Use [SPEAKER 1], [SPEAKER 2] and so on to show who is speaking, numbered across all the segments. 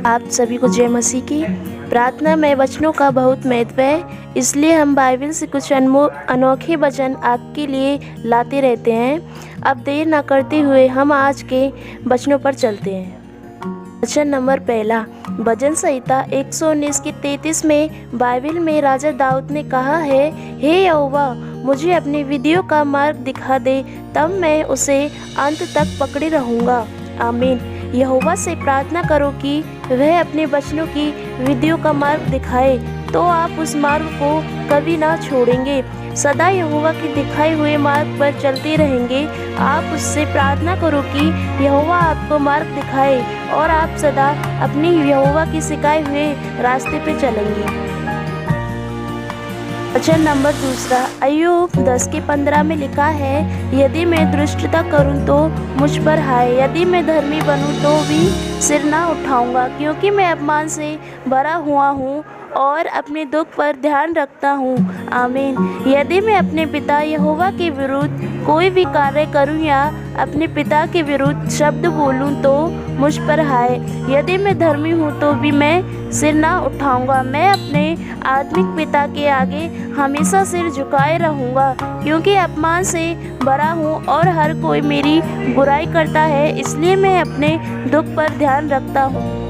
[SPEAKER 1] आप सभी को जय मसीह की। प्रार्थना में वचनों का बहुत महत्व है, इसलिए हम बाइबल से कुछ अनोखे वचन आपके लिए लाते रहते हैं। अब देर ना करते हुए हम आज के वचनों पर चलते हैं। वचन नंबर पहला, भजन संहिता 119 की 33 में बाइबल में राजा दाऊद ने कहा है, हे यहोवा, मुझे अपनी विधियों का मार्ग दिखा दे, तब मैं उसे अंत तक पकड़े रहूँगा। आमीन। यहोवा से प्रार्थना करो कि वह अपने वचनों की विधियों का मार्ग दिखाए, तो आप उस मार्ग को कभी ना छोड़ेंगे, सदा यहोवा के दिखाए हुए मार्ग पर चलते रहेंगे। आप उससे प्रार्थना करो कि यहोवा आपको मार्ग दिखाए और आप सदा अपनी यहोवा की सिखाए हुए रास्ते पे चलेंगे। वचन नंबर दूसरा, अय्यूब 10 के 15 में लिखा है, यदि मैं दुष्टता करूं तो मुझ पर हाय, यदि मैं धर्मी बनूं तो भी सिर ना उठाऊंगा, क्योंकि मैं अपमान से भरा हुआ हूँ और अपने दुख पर ध्यान रखता हूँ। आमीन। यदि मैं अपने पिता यहोवा के विरुद्ध कोई भी कार्य करूँ या अपने पिता के विरुद्ध शब्द बोलूँ तो मुझ पर हाय। यदि मैं धर्मी हूँ तो भी मैं सिर ना उठाऊंगा। मैं अपने आत्मिक पिता के आगे हमेशा सिर झुकाए रहूँगा, क्योंकि अपमान से भरा हूँ और हर कोई मेरी बुराई करता है, इसलिए मैं अपने दुख पर ध्यान रखता हूँ।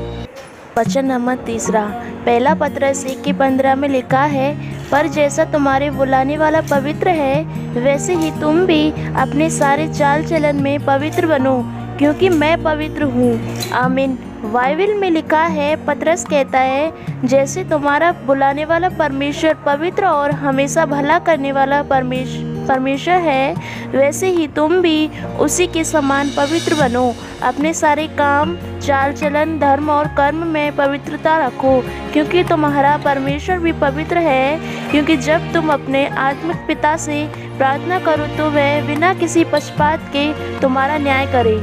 [SPEAKER 1] वचन नंबर तीसरा, पहला पतरस 1 के 15 में लिखा है, पर जैसा तुम्हारे बुलाने वाला पवित्र है, वैसे ही तुम भी अपने सारे चाल चलन में पवित्र बनो, क्योंकि मैं पवित्र हूँ। आमीन। बाइबल में लिखा है, पतरस कहता है, जैसे तुम्हारा बुलाने वाला परमेश्वर पवित्र और हमेशा भला करने वाला परमेश्वर है, वैसे ही तुम भी उसी के समान पवित्र बनो। अपने सारे काम, चाल चलन, धर्म और कर्म में पवित्रता रखो, क्योंकि तुम्हारा परमेश्वर भी पवित्र है। क्योंकि जब तुम अपने आत्मिक पिता से प्रार्थना करो तो वह बिना किसी पक्षपात के तुम्हारा न्याय करे।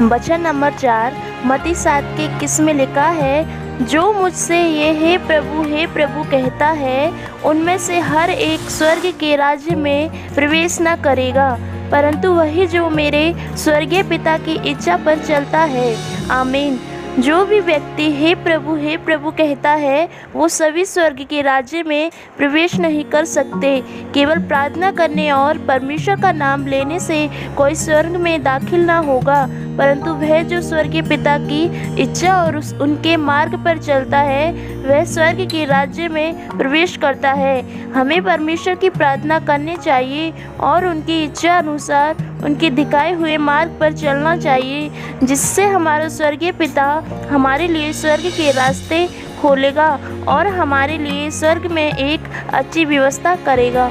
[SPEAKER 1] वचन नंबर 4, मत्ती 7 के 21 में लिखा है, जो मुझसे ये हे प्रभु कहता है, उनमें से हर एक स्वर्ग के राज्य में प्रवेश न करेगा, परंतु वही जो मेरे स्वर्गीय पिता की इच्छा पर चलता है। आमीन। जो भी व्यक्ति हे प्रभु कहता है, वो सभी स्वर्ग के राज्य में प्रवेश नहीं कर सकते। केवल प्रार्थना करने और परमेश्वर का नाम लेने से कोई स्वर्ग में दाखिल ना होगा, परंतु वह जो स्वर्गीय पिता की इच्छा और उनके मार्ग पर चलता है, वह स्वर्ग के राज्य में प्रवेश करता है। हमें परमेश्वर की प्रार्थना करनी चाहिए और उनकी इच्छा अनुसार उनके दिखाए हुए मार्ग पर चलना चाहिए, जिससे हमारा स्वर्गीय पिता हमारे लिए स्वर्ग के रास्ते खोलेगा और हमारे लिए स्वर्ग में एक अच्छी व्यवस्था करेगा।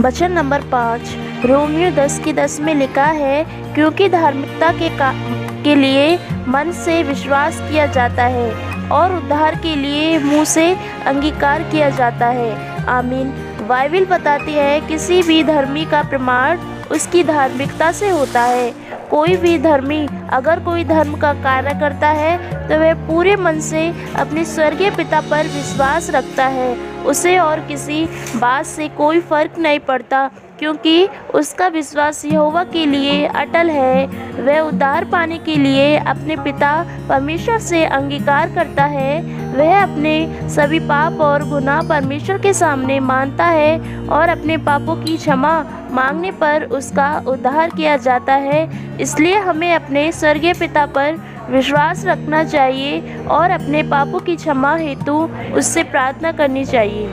[SPEAKER 1] वचन नंबर 5, रोमियो 10 के 10 में लिखा है, क्योंकि धार्मिकता के लिए मन से विश्वास किया जाता है और उद्धार के लिए मुंह से अंगीकार किया जाता है। आमीन। बाइबल बताती है, किसी भी धर्मी का प्रमाण उसकी धार्मिकता से होता है। कोई भी धर्मी अगर कोई धर्म का कार्य करता है तो वह पूरे मन से अपने स्वर्गीय पिता पर विश्वास रखता है। उसे और किसी बात से कोई फर्क नहीं पड़ता, क्योंकि उसका विश्वास यहोवा के लिए अटल है। वह उद्धार पाने के लिए अपने पिता परमेश्वर से अंगीकार करता है। वह अपने सभी पाप और गुनाह परमेश्वर के सामने मानता है और अपने पापों की क्षमा मांगने पर उसका उद्धार किया जाता है। इसलिए हमें अपने स्वर्गीय पिता पर विश्वास रखना चाहिए और अपने पापों की क्षमा हेतु उससे प्रार्थना करनी चाहिए।